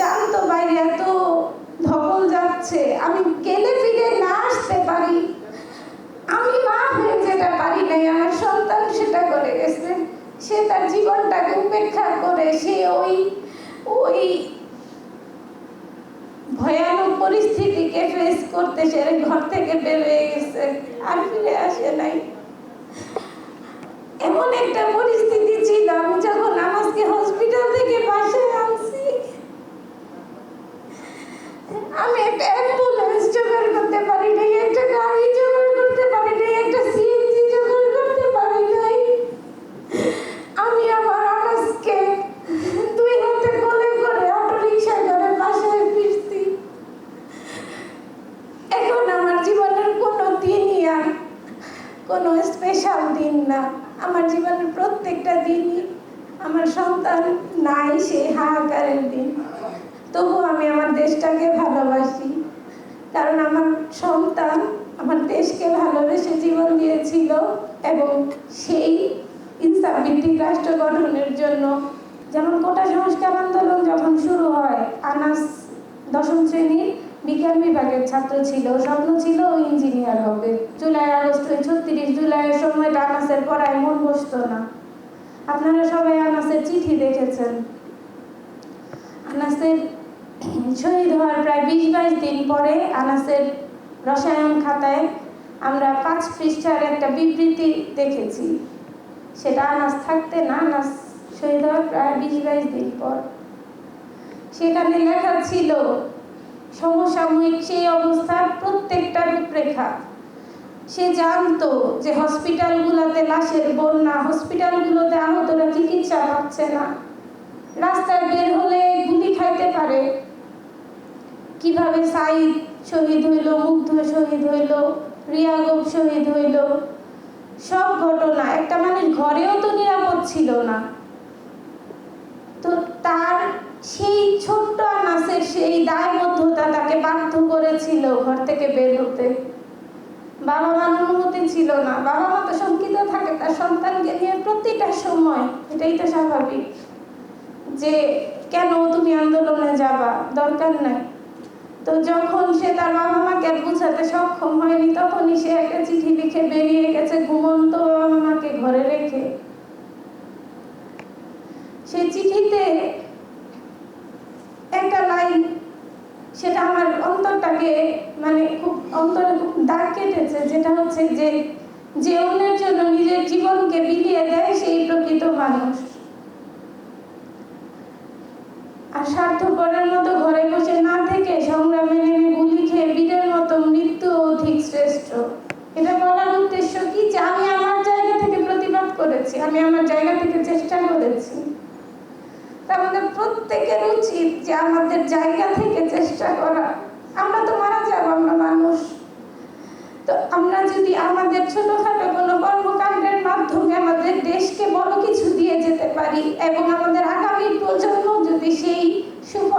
জানতো বাইরে এত ধকল যাচ্ছে, আমি গেলে ফিরে না আসতে পারি। আমি মা হয়ে যেটা পারি নাই, আমার সন্তান সেটা করে গেছে। সে তার জীবনটাকে উপেক্ষা করে সে ওই ভয়ানক পরিস্থিতিকে ফেস করতে সে ঘর থেকে বের হয়ে গেছে, আর ফিরে আসে নাই। এমন একটা পরিস্থিতি ছিল, আমি যখন আমাকে হসপিটাল থেকে বাসায় আনছি, আমি একটা অ্যাম্বুলেন্স জোগাড় করতে পারি নাই, একটা গাড়ি জোগাড় করতে পারি নাই, একটা সিএনজি জোগাড় করতে পারি নাই। আমি আমার আনাসকে 2 হাতে কোলে করে অটো রিক্সায় করে বাসায় ফিরছি। এখন আমার জীবনের কোনো দিনই আর কোনো স্পেশাল দিন না। আমার জীবনের প্রত্যেকটা দিনই আমার সন্তান নাই সে হাহাকারের দিন। তবু আমি আমার দেশটাকে ভালোবাসি, কারণ আমার সন্তান আমার দেশকে ভালোবেসে জীবন দিয়েছিল এবং সেই ইনসাফ ভিত্তিক রাষ্ট্র গঠনের জন্য। যেমন কোটা সংস্কার আন্দোলন যখন শুরু হয়, আনাস 10ম শ্রেণীর বিজ্ঞান বিভাগের ছাত্র ছিল, স্বপ্ন ছিল ও ইঞ্জিনিয়ার হবে। জুলাই আগস্ট 36 জুলাইয়ের সময়টা আনাসের পড়ায় মন বসতো না। আপনারা সবাই আনাসের চিঠি দেখেছেন। আনাসের শহীদ হওয়ার প্রায় 20-22 দিন পরে আনাসের রসায়ন খাতায় আমরা 5 পৃষ্ঠার একটা বিবৃতি দেখেছি। সেটা আনাস থাকতে না, আনাস শহীদ হওয়ার প্রায় 20-22 দিন পর। সেখানে লেখা ছিল সমসাময়িক সেই অবস্থার প্রত্যেকটা রূপরেখা। সে জানতো যে হসপিটালগুলোতে লাশের বন্যা, হসপিটালগুলোতে আহতরা চিকিৎসা পাচ্ছে না, রাস্তায় বের হলে গুলি খাইতে পারে। কিভাবে সাইদ শহীদ হইল, মুগ্ধ শহীদ হইল, রিয়াগব শহীদ হইল, সব ঘটনা। একটা মানুষ ঘরেও তো নিরাপদ ছিল না। তো তার সেই ছোট্ট আনাসের সেই দায়বদ্ধতা তাকে বাধ্য করেছিল ঘর থেকে বের হতে। বাবা মার অনুমতি ছিল না। বাবা মা তো শঙ্কিত থাকে তার সন্তানকে নিয়ে প্রতিটা সময়, এটাই তো স্বাভাবিক, যে কেন তুমি আন্দোলনে যাবা, দরকার নাই। তো যখন সে তার বাবা মাকে বুঝাতে সক্ষম হয়নি, তখনই সে একটা চিঠি লিখে বেরিয়ে গেছে ঘুমন্ত বাবা মাকে ঘরে রেখে। সেই চিঠিতে একটা লাইন, সেটা আমার অন্তরটাকে খুব অন্তরে খুব দাগ কেটেছে, যেটা হচ্ছে যে অন্যের জন্য নিজের জীবনকে বিলিয়ে দেয় সেই প্রকৃত মানুষ। আর স্বার্থপরের মতো ঘরে বসে না থেকে সংগ্রামে নেমে গুলি খেয়ে বীরের মতো মৃত্যু অধিক শ্রেষ্ঠ। এটা বলার উদ্দেশ্য কি, যে আমি আমার জায়গা থেকে প্রতিবাদ করেছি, আমি আমার জায়গা থেকে চেষ্টা করেছি। আমাদের প্রত্যেকের উচিত যে আমাদের জায়গা থেকে চেষ্টা করা। আমরা তো মারা যাব, আমরা মানুষ। তো আমরা যদি আমাদের ছোটখাটো কোনো কর্মকাণ্ডের মাধ্যমে আমাদের দেশকে বড় কিছু দিয়ে যেতে পারি এবং আমাদের আগামী প্রজন্ম যদি সেই সুফল